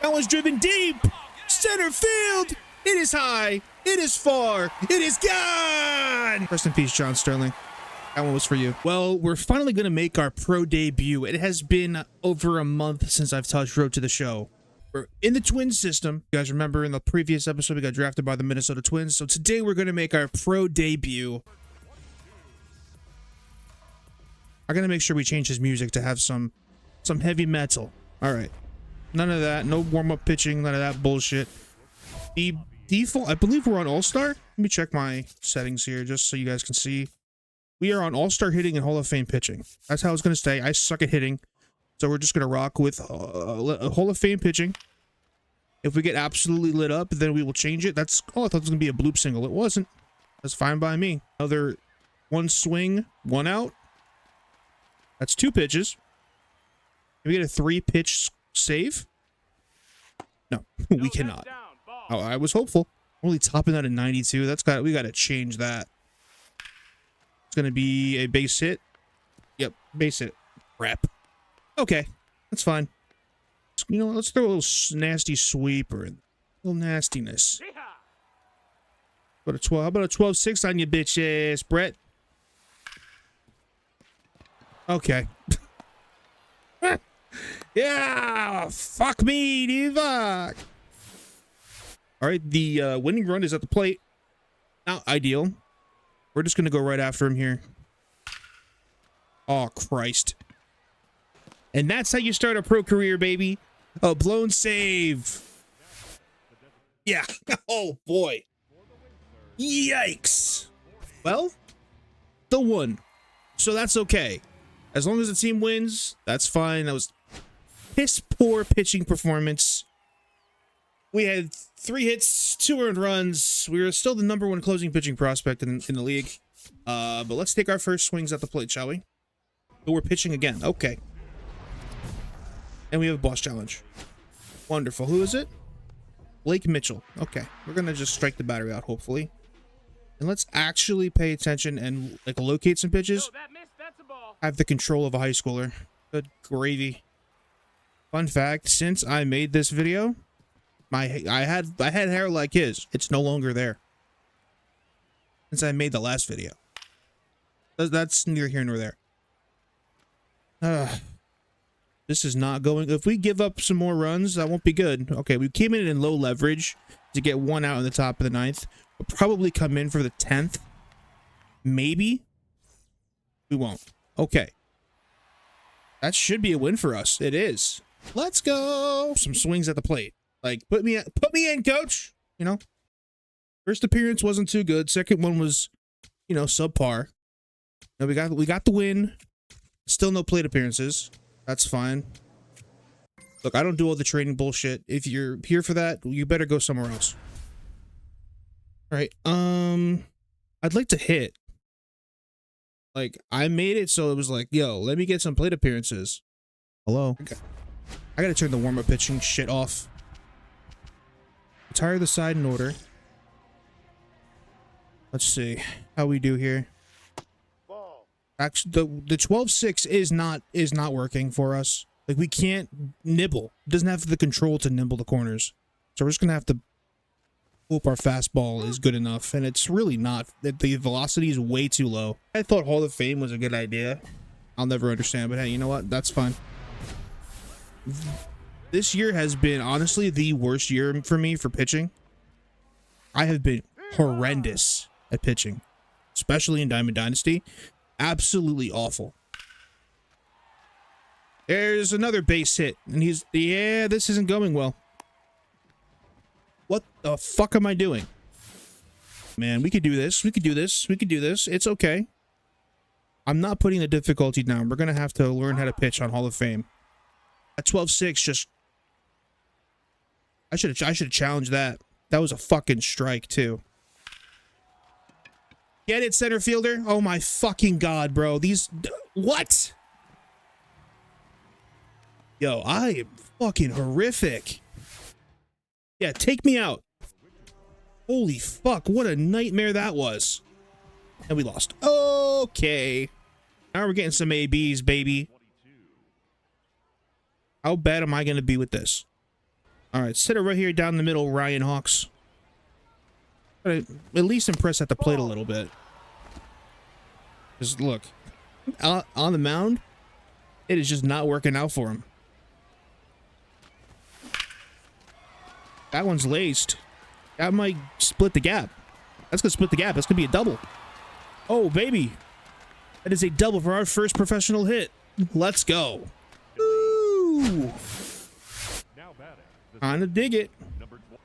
That one's driven deep. Center field. It is high. It is far. It is gone. Rest in peace, John Sterling. That one was for you. Well, we're finally going to make our pro debut. It has been over a month since I've touched Road to the Show. We're in the Twins system. You guys remember in the previous episode, we got drafted by the Minnesota Twins. So today we're going to make our pro debut. I'm going to make sure we change his music to have some heavy metal. All right. None of that. No warm-up pitching. None of that bullshit. The default, I believe we're on All-Star. Let me check my settings here just so you guys can see. We are on All-Star hitting and Hall of Fame pitching. That's how it's going to stay. I suck at hitting. So we're just going to rock with Hall of Fame pitching. If we get absolutely lit up, then we will change it. That's, oh, I thought it was going to be a bloop single. It wasn't. That's fine by me. Another one swing, one out. That's 2 pitches. Can we get a 3-pitch save? No, we cannot. Oh, I was hopeful. Only topping out at 92. We got to change that. It's going to be a base hit. Yep, base hit. Crap. Okay, that's fine. You know, let's throw a little nasty sweeper in. A little nastiness. How about a 12-6 on you, bitches, Brett? Okay. Yeah, fuck me, diva. All right, the winning run is at the plate. Not ideal. We're just gonna go right after him here. Oh, Christ. And that's how you start a pro career, baby. A blown save. Yeah. Oh, boy. Yikes. Well, the one. So that's okay. As long as the team wins, that's fine. That was piss poor pitching performance. We had 3 hits, 2 earned runs. We were still the #1 closing pitching prospect in the league. But let's take our first swings at the plate, shall we? But we're pitching again. Okay. And we have a boss challenge. Wonderful. Who is it? Blake Mitchell. Okay. We're going to just strike the battery out, hopefully. And let's actually pay attention and like locate some pitches. I have the control of a high schooler. Good gravy. Fun fact, since I made this video, I had hair like his. It's no longer there. Since I made the last video. That's neither here nor there. This is not going. If we give up some more runs, that won't be good. Okay, we came in low leverage to get 1 out in the top of the 9th. We'll probably come in for the 10th. Maybe. We won't. Okay. That should be a win for us. It is. Let's go. Some swings at the plate. Like, put me in, coach. You know. First appearance wasn't too good. Second one was, you know, subpar. Now we got the win. Still no plate appearances. That's fine. Look, I don't do all the training bullshit. If you're here for that, you better go somewhere else. All right. I'd like to hit. Like, I made it so it was like, yo, let me get some plate appearances. Hello. Okay. I gotta turn the warm-up pitching shit off. Retire the side in order. Let's see how we do here. Actually, the 12-6 is not working for us. Like, we can't nibble. It doesn't have the control to nibble the corners. So we're just gonna have to hope our fastball is good enough, and it's really not. The velocity is way too low. I thought Hall of Fame was a good idea. I'll never understand, but hey, you know what? That's fine. This year has been honestly the worst year for me for pitching. I have been horrendous at pitching, especially in Diamond Dynasty. Absolutely awful. There's another base hit, and yeah, this isn't going well. What the fuck am I doing? Man, we could do this. We could do this. We could do this. It's okay. I'm not putting the difficulty down. We're going to have to learn how to pitch on Hall of Fame. At 12-6, just... I should have challenged that. That was a fucking strike, too. Get it, center fielder? Oh my fucking god, bro. These... What? Yo, I am fucking horrific. Yeah, take me out. Holy fuck, what a nightmare that was. And we lost. Okay. Now we're getting some ABs, baby. How bad am I going to be with this? All right, sit it right here down the middle, Ryan Hawks. At least impress at the plate a little bit. Just look, on the mound, it is just not working out for him. That one's laced. That might split the gap. That's gonna split the gap. That's gonna be a double. Oh, baby. That is a double for our first professional hit. Let's go. Ooh. Kinda dig it.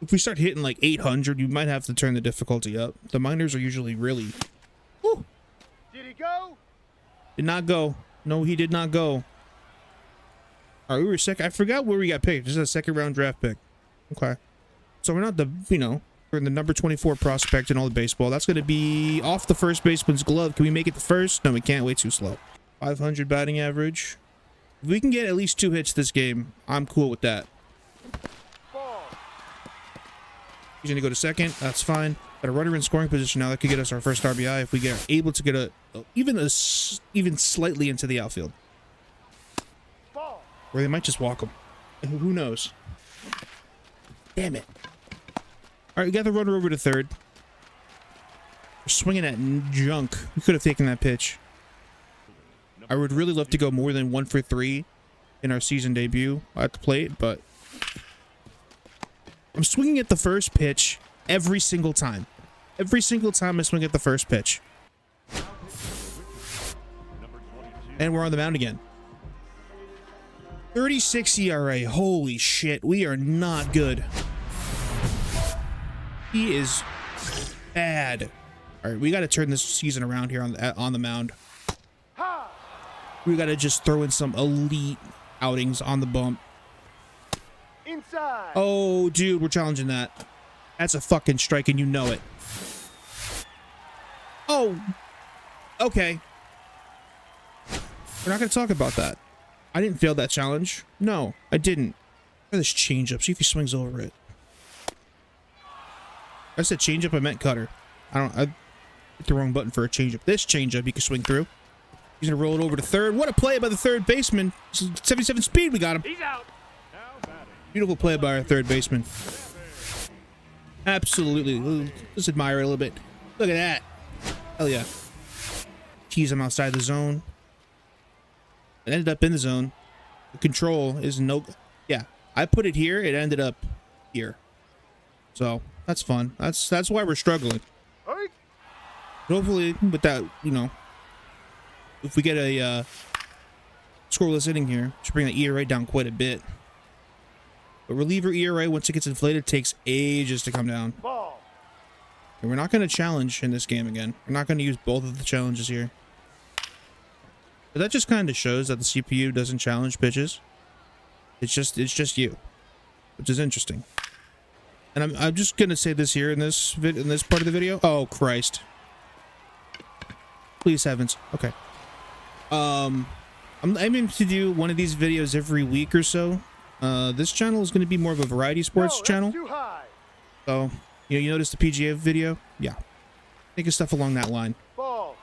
If we start hitting like 800, you might have to turn the difficulty up. The minors are usually really... Woo. Did he go? Did not go. No, he did not go. All right, we were second. I forgot where we got picked. This is a second round draft pick. Okay. So we're not the, we're in the number 24 prospect in all the baseball. That's going to be off the first baseman's glove. Can we make it the first? No, we can't. Way too slow. 500 batting average. If we can get at least 2 hits this game, I'm cool with that. He's going to go to second. That's fine. Got a runner in scoring position now. That could get us our first RBI if we get able to get even slightly into the outfield. Or they might just walk him. Who knows? Damn it. All right, we got the runner over to third. We're swinging at junk. We could have taken that pitch. I would really love to go more than 1 for 3 in our season debut at the plate, but I'm swinging at the first pitch every single time. Every single time I swing at the first pitch. And we're on the mound again. 36 ERA. Holy shit. We are not good. He is bad. All right, we got to turn this season around here on the mound. We got to just throw in some elite outings on the bump. Inside. Oh, dude, we're challenging that. That's a fucking strike, and you know it. Oh, okay. We're not going to talk about that. I didn't fail that challenge. No, I didn't. Try this changeup. See if he swings over it. I said changeup, I meant cutter. I hit the wrong button for a changeup. This changeup he can swing through. He's gonna roll it over to third. What a play by the third baseman. 77 speed, we got him. He's out. Beautiful play by our third baseman. Absolutely. Let's admire it a little bit. Look at that. Hell yeah. Tease him outside the zone. It ended up in the zone. The control is no... Yeah, I put it here. It ended up here. So, that's fun. That's why we're struggling. Hey. Hopefully, with that, if we get a scoreless inning here, should bring the ERA down quite a bit. But reliever ERA, once it gets inflated, takes ages to come down. Ball. And we're not going to challenge in this game again. We're not going to use both of the challenges here. But that just kind of shows that the CPU doesn't challenge pitches. It's just you, which is interesting. And I'm just gonna say this here in this part of the video. Oh Christ! Please heavens. Okay. I'm aiming to do one of these videos every week or so. This channel is going to be more of a variety sports channel. Too high. So you notice the PGA video? Yeah. Think of stuff along that line. Ball.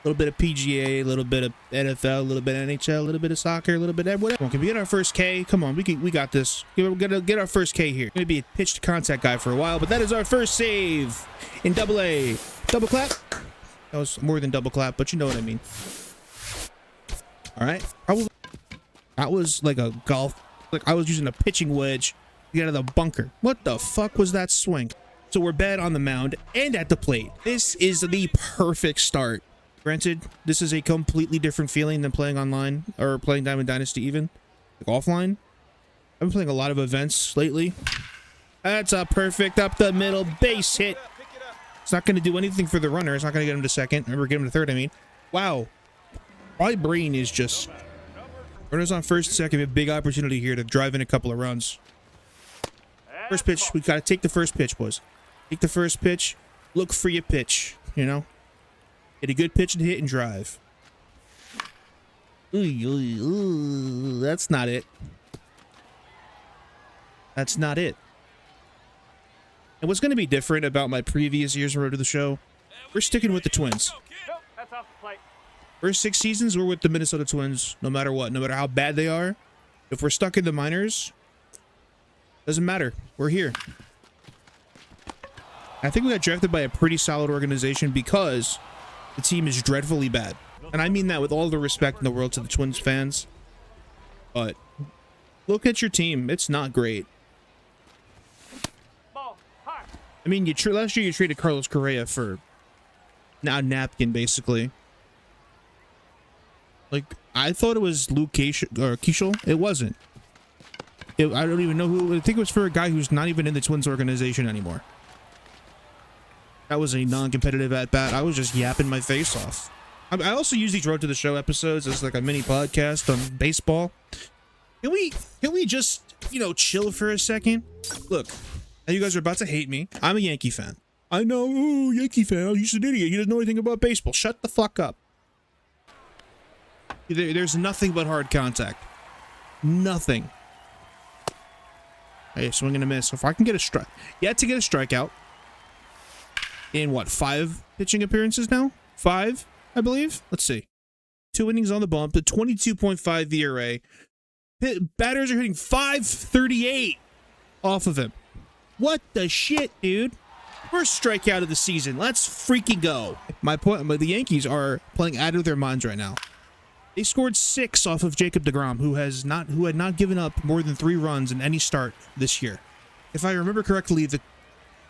A little bit of PGA, a little bit of NFL, a little bit of NHL, a little bit of soccer, a little bit of whatever. Can we get our first K? Come on, we got this. We're gonna get our first K here. Gonna be a pitch to contact guy for a while, but that is our first save in AA. Double clap. That was more than double clap, but you know what I mean. All right, probably that was like a golf. Like I was using a pitching wedge to get out of the bunker. What the fuck was that swing? So we're bad on the mound and at the plate. This is the perfect start. Granted, this is a completely different feeling than playing online or playing Diamond Dynasty even. Like offline. I've been playing a lot of events lately. That's a perfect up the middle base hit. It's not going to do anything for the runner. It's not going to get him to second. Or get him to third, I mean. Wow. My brain is just... Runners on first and second. A big opportunity here to drive in a couple of runs. First pitch. We've got to take the first pitch, boys. Take the first pitch. Look for your pitch, you know. Get a good pitch and hit and drive. Ooh, that's not it. That's not it. And what's going to be different about my previous years on Road to the Show, we're sticking with the Twins. Nope, that's off the plate. First 6 seasons, we're with the Minnesota Twins, no matter what. No matter how bad they are. If we're stuck in the minors, Doesn't matter. We're here. I think we got drafted by a pretty solid organization because the team is dreadfully bad. And I mean that with all the respect in the world to the Twins fans. But look at your team. It's not great. I mean, last year you traded Carlos Correa for a napkin, basically. Like, I thought it was Luke Keishel. It wasn't. I don't even know who. I think it was for a guy who's not even in the Twins organization anymore. That was a non-competitive at-bat. I was just yapping my face off. I also use these Road to the Show episodes as like a mini podcast on baseball. Can we just, you know, chill for a second? Look, now you guys are about to hate me. I'm a Yankee fan. I know, ooh, Yankee fan. Oh, he's an idiot. He doesn't know anything about baseball. Shut the fuck up. There's nothing but hard contact. Nothing. Hey, swing and a miss. If I can get a strike, yet to get a strikeout in what, 5 pitching appearances now? 5, I believe. Let's see. 2 innings on the bump. The 22.5 ERA. Batters are hitting .538 off of him. What the shit, dude? First strikeout of the season. Let's freaking go. My point, the Yankees are playing out of their minds right now. They scored 6 off of Jacob deGrom, who had not given up more than 3 runs in any start this year. If I remember correctly, the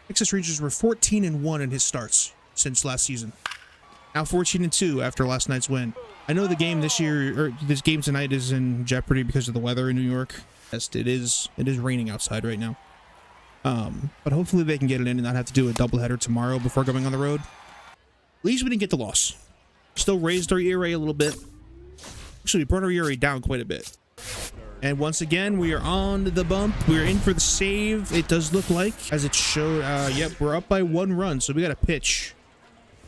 Texas Rangers were 14-1 in his starts since last season. Now 14-2 after last night's win. I know the game this year, or this game tonight, is in jeopardy because of the weather in New York. Yes, it is raining outside right now. But hopefully they can get it in and not have to do a doubleheader tomorrow before going on the road. At least we didn't get the loss. Still raised our ERA a little bit. Actually, we brought our ERA down quite a bit. And once again, we are on the bump. We're in for the save. It does look like, as it showed. Yep, we're up by 1 run, so we got to pitch.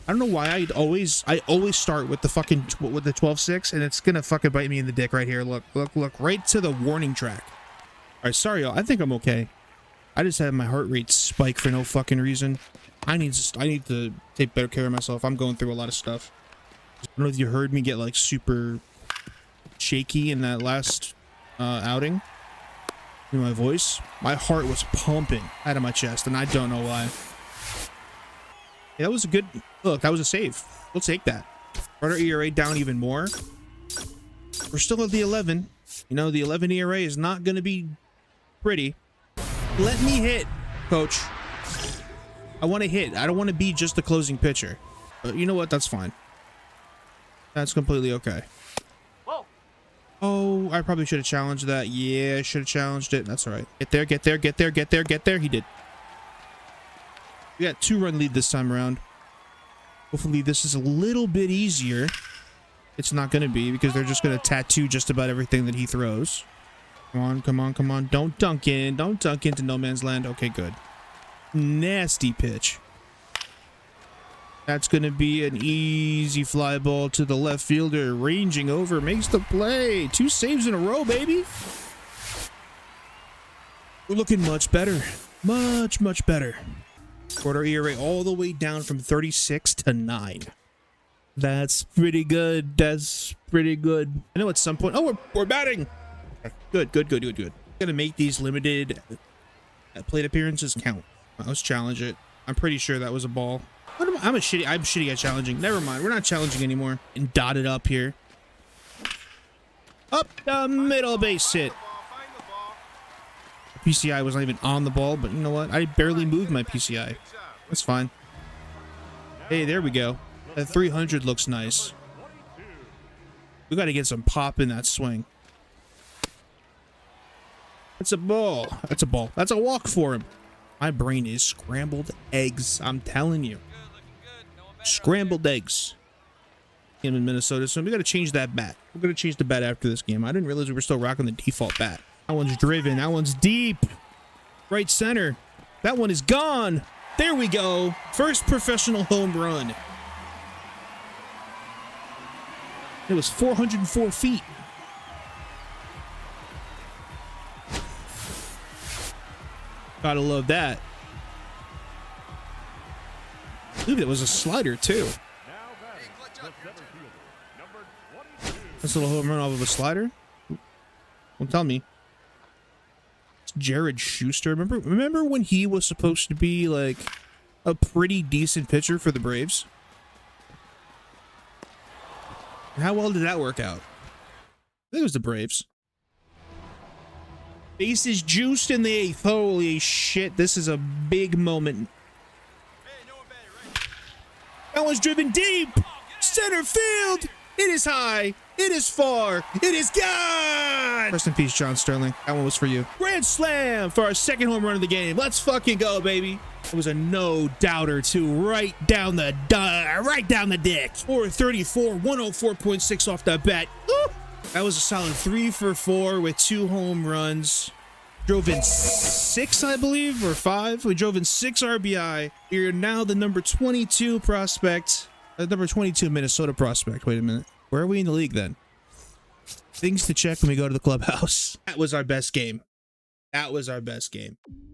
I don't know why I always start with the 12-6, and it's gonna fucking bite me in the dick right here. Look, right to the warning track. All right, sorry, y'all. I think I'm okay. I just had my heart rate spike for no fucking reason. I need to take better care of myself. I'm going through a lot of stuff. I don't know if you heard me get like super shaky in that last outing. In my voice, my heart was pumping out of my chest, and I don't know why. Yeah, that was a good look. That was a save. We'll take that. Brought our ERA down even more. We're still at the 11. You know, the 11 ERA is not going to be pretty. Let me hit, coach. I want to hit. I don't want to be just the closing pitcher. But you know what? That's fine. That's completely okay. Whoa. Oh, I probably should have challenged that. Yeah, I should have challenged it. That's all right. Get there, get there, get there, get there, get there. He did. We got 2-run lead this time around. Hopefully this is a little bit easier. It's not going to be because they're just going to tattoo just about everything that he throws. Come on, come on, come on. Don't dunk in. Don't dunk into no man's land. Okay, good. Nasty pitch. That's going to be an easy fly ball to the left fielder. Ranging over. Makes the play. 2 saves in a row, baby. We're looking much better. Much, much better. Brought our ERA all the way down from 36 to 9. That's pretty good. That's pretty good. I know at some point... Oh, we're batting! Good, good, good, good, good. Gonna make these limited plate appearances count. Let's challenge it. I'm pretty sure that was a ball. I'm shitty at challenging. Never mind. We're not challenging anymore. And dotted up here. Up the middle, base hit. PCI was not even on the ball, but you know what? I barely moved my PCI. That's fine. Hey, there we go. That 300 looks nice. We got to get some pop in that swing. That's a ball. That's a ball. That's a walk for him. My brain is scrambled eggs. I'm telling you. Scrambled eggs. Game in Minnesota. So we got to change that bat. We're going to change the bat after this game. I didn't realize we were still rocking the default bat. That one's driven. That one's deep. Right center. That one is gone. There we go. First professional home run. It was 404 feet. Gotta love that. I believe it was a slider too. That's a little home run off of a slider. Don't tell me. Jared Schuster. Remember when he was supposed to be like a pretty decent pitcher for the Braves? How well did that work out? I think it was the Braves. Bases juiced in the 8th. Holy shit, this is a big moment. That was driven deep. Center field. It is high. It is far. It is gone. Rest in peace, John Sterling. That one was for you. Grand slam for our second home run of the game. Let's fucking go, baby. It was a no doubter too. Right down the dick. 434, 104.6 off the bat. Woo! That was a solid 3 for 4 with 2 home runs. Drove in 6, I believe, or 5. We drove in 6 RBI. You're now the number 22 prospect. Number 22 Minnesota prospect. Wait a minute. Where are we in the league then? Things to check when we go to the clubhouse. That was our best game. That was our best game.